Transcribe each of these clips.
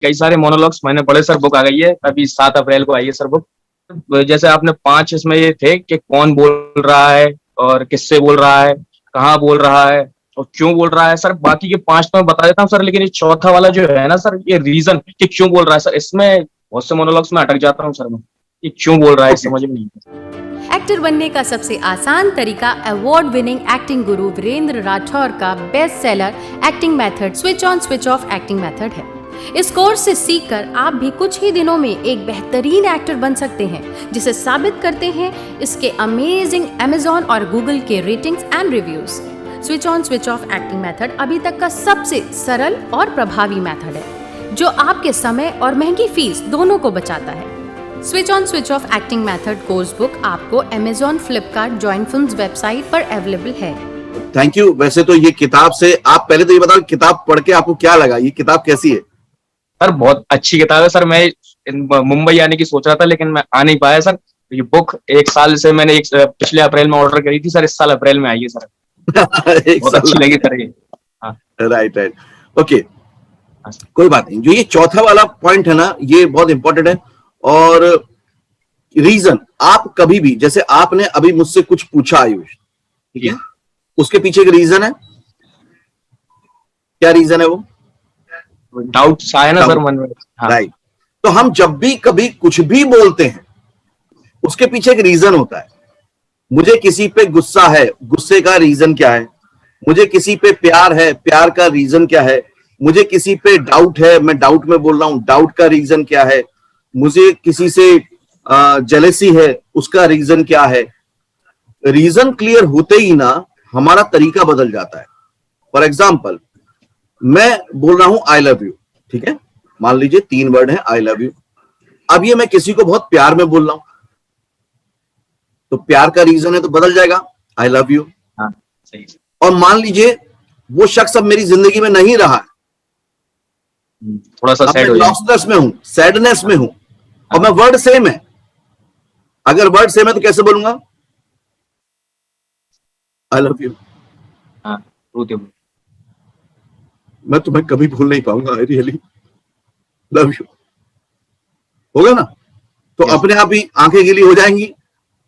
कई सारे मोनोलॉग्स मैंने पढ़े सर, बुक आ गई है अभी 7 अप्रैल को आई है सर बुक। जैसे आपने 5 इसमें ये थे कि कौन बोल रहा है और किससे बोल रहा है, कहाँ बोल रहा है और क्यों बोल रहा है सर। बाकी के 5 तो मैं बता देता हूँ सर, लेकिन ये चौथा वाला जो है ना सर, ये रीजन कि क्यों बोल रहा है सर, इसमें बहुत से मोनोलॉग्स में अटक जाता हूँ सर मैं, ये क्यों बोल रहा है समझ में नहीं आता। एक्टर बनने का सबसे आसान तरीका अवार्ड विनिंग एक्टिंग गुरु वीरेंद्र राठौर का best seller acting method switch on switch off acting method है। इस कोर्स से सीखकर आप भी कुछ ही दिनों में एक बेहतरीन एक्टर बन सकते हैं, जिसे साबित करते हैं इसके अमेजिंग अमेज़न और गूगल के ratings and reviews. Switch on switch off acting method अभी तक का सबसे सरल और प्रभावी मेथड है, जो आपके समय और महंगी फीस दोनों को बचाता है। Switch on switch off acting method course book आपको Amazon, Flipkart, join films website पर अवेलेबल है। Thank you. वैसे तो ये किताब से आप पहले तो ये बताओ, किताब पढ़ के आपको क्या लगा, ये किताब कैसी है? सर बहुत अच्छी किताब है सर, मैं मुंबई आने की सोच रहा था लेकिन मैं आ नहीं पाया सर। ये बुक 1 साल से मैंने पिछले अप्रैल में ऑर्डर करी थी सर, इस साल अप्रैल में आई है सर। बहुत अच्छी लगी सर ये। हाँ राइट राइट, ओके हाँ सर। कोई बात नहीं। जो ये चौथा वाला पॉइंट है ना, ये बहुत इंपॉर्टेंट है। और रीजन, आप कभी भी, जैसे आपने अभी मुझसे कुछ पूछा आयुष, ठीक है, उसके पीछे एक रीजन है। क्या रीजन है वो? डाउट आया ना सर मन में। हाँ। राइट। तो हम जब भी कभी कुछ भी बोलते हैं, उसके पीछे एक रीजन होता है। मुझे किसी पे गुस्सा है, गुस्से का रीजन क्या है? मुझे किसी पे प्यार है, प्यार का रीजन क्या है? मुझे किसी पे डाउट है, मैं डाउट में बोल रहा हूं, डाउट का रीजन क्या है? मुझे किसी से जेलेसी है, उसका रीजन क्या है? रीजन क्लियर होते ही ना हमारा तरीका बदल जाता है। फॉर एग्जाम्पल, मैं बोल रहा हूं आई लव यू, ठीक है, मान लीजिए 3 वर्ड है आई लव यू। अब ये मैं किसी को बहुत प्यार में बोल रहा हूं, तो प्यार का रीजन है तो बदल जाएगा आई लव यू। हाँ सही। और मान लीजिए वो शख्स अब मेरी जिंदगी में नहीं रहा, थोड़ा सा अब मैं सैड हो लॉसनेस में हूं, सैडनेस में हूं, और मैं वर्ड सेम है। अगर वर्ड सेम है तो कैसे बोलूंगा? I love you. हाँ रोते हुए। मैं तुम्हें कभी भूल नहीं पाऊंगा, आई रियली लव यू। होगा ना? तो Yes. अपने आप ही आंखें गीली हो जाएंगी,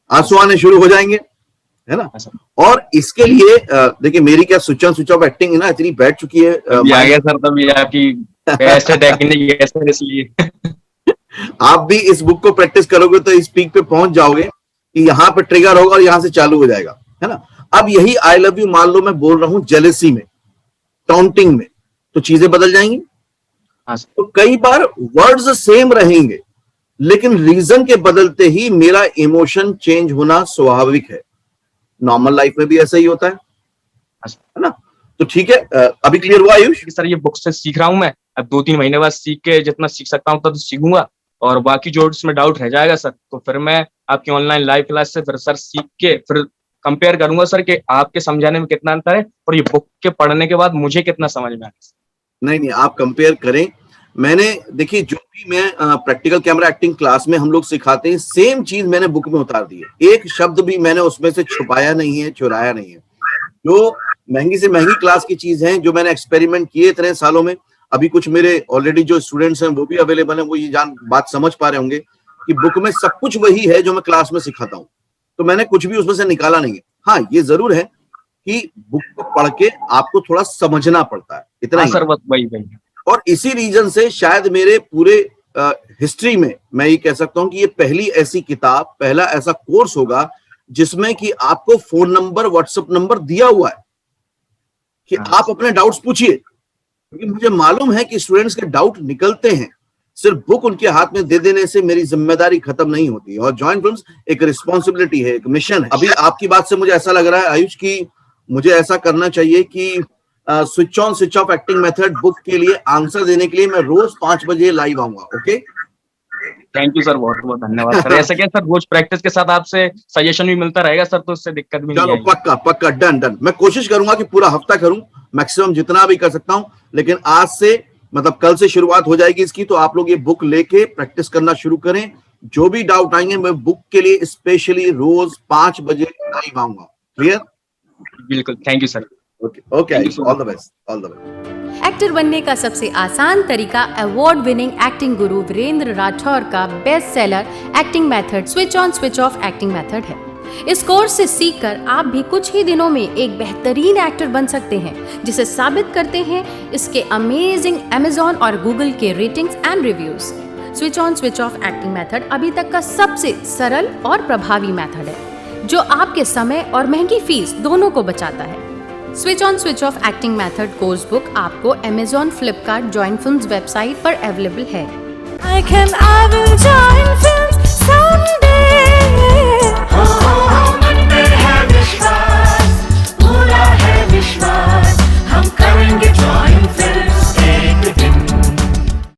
आंसू आने शुरू हो जाएंगे, है ना? अच्छा। और इसके लिए देखिए, मेरी क्या switch on switch off acting है ना, इतनी बैठ चुकी है। अभी आ गया सर, तभी आपकी बेस्ट टेक्निक है सर, इसलिए। आप भी इस बुक को प्रैक्टिस करोगे तो इस पीक पे पहुंच जाओगे कि यहाँ पे ट्रिगर होगा और यहां से चालू हो जाएगा, है ना? अब यही आई लव यू मान लो मैं बोल रहा हूं जेलेसी में, टॉन्टिंग में, तो चीजें बदल जाएंगी। हाँ तो कई बार वर्ड्स सेम रहेंगे, लेकिन रीजन के बदलते ही मेरा इमोशन चेंज होना स्वाभाविक है। नॉर्मल लाइफ में भी ऐसा ही होता है ना? तो ठीक है, अभी क्लियर हुआ आयुष? सर ये बुक से सीख रहा हूँ मैं, अब 2-3 महीने बाद सीख के जितना सीख सकता हूँ तब तो सीखूंगा, और बाकी जो इसमें डाउट रह जाएगा सर, तो फिर मैं आपकी ऑनलाइन लाइव क्लास से फिर सर सीख के फिर कंपेयर करूंगा सर कि आपके समझाने में कितना अंतर है और ये बुक के पढ़ने के बाद मुझे कितना समझ में आया। नहीं नहीं, आप कंपेयर करें। मैंने देखिए, जो भी मैं प्रैक्टिकल कैमरा एक्टिंग क्लास में हम लोग सिखाते हैं, सेम चीज मैंने बुक में उतार दी है। एक शब्द भी मैंने उसमें से छुपाया नहीं है, चुराया नहीं है। जो महंगी से महंगी क्लास की चीज है, जो मैंने एक्सपेरिमेंट किए इतने सालों में, अभी कुछ मेरे ऑलरेडी जो स्टूडेंट्स हैं वो भी अवेलेबल हैं, वो ये बात समझ पा रहे होंगे कि बुक में सब कुछ वही है जो मैं क्लास में सिखाता हूँ। तो मैंने कुछ भी उसमें से निकाला नहीं है। हाँ, ये जरूर है कि बुक को पढ़ के आपको थोड़ा समझना पड़ता है, इतना ही। सर वही। और इसी रीजन से शायद मेरे पूरे हिस्ट्री में मैं ये कह सकता हूं कि ये पहली ऐसी किताब, पहला ऐसा कोर्स होगा जिसमें कि आपको फोन नंबर, व्हाट्सएप नंबर दिया हुआ है कि आप अपने डाउट्स पूछिए। क्योंकि मुझे मालूम है कि स्टूडेंट्स के डाउट निकलते हैं, सिर्फ बुक उनके हाथ में दे देने से मेरी जिम्मेदारी खत्म नहीं होती। और जॉइन फिल्म्स एक रिस्पॉन्सिबिलिटी है, एक मिशन है। अभी आपकी बात से मुझे ऐसा लग रहा है आयुष कि मुझे ऐसा करना चाहिए कि switch on switch off acting method book के लिए आंसर देने के लिए मैं रोज 5 बजे लाइव आऊंगा। ओके, थैंक यू सर, बहुत बहुत धन्यवाद सर। ऐसा क्या सर, रोज प्रैक्टिस के साथ आपसे सजेशन भी मिलता रहेगा सर, तो उससे दिक्कत भी नहीं चलो आएगी। पक्का पक्का, डन। मैं कोशिश करूंगा कि पूरा हफ्ता करूं, मैक्सिमम जितना भी कर सकता हूं। लेकिन आज से, मतलब कल से शुरुआत हो जाएगी इसकी। तो आप लोग ये बुक लेके प्रैक्टिस करना शुरू करें। जो भी डाउट आएंगे मैं बुक के लिए स्पेशली रोज 5 बजे लाइव आऊंगा। क्लियर? बिल्कुल, thank you sir. Okay, all the best, all the best. Actor बनने का सबसे आसान तरीका अवार्ड विनिंग एक्टिंग गुरु वीरेंद्र राठौर का best seller acting method switch on switch off acting method है। इस कोर्स से सीखकर आप भी कुछ ही दिनों में एक बेहतरीन एक्टर बन सकते हैं, जिसे साबित करते हैं इसके अमेजिंग Amazon और Google के ratings and reviews. Switch on switch off acting method अभी तक का सबसे सरल और प्रभावी मेथड है, जो आपके समय और महंगी फीस दोनों को बचाता है। Switch on switch off acting method course book आपको Amazon, Flipkart, Join Films website पर अवेलेबल है। I will join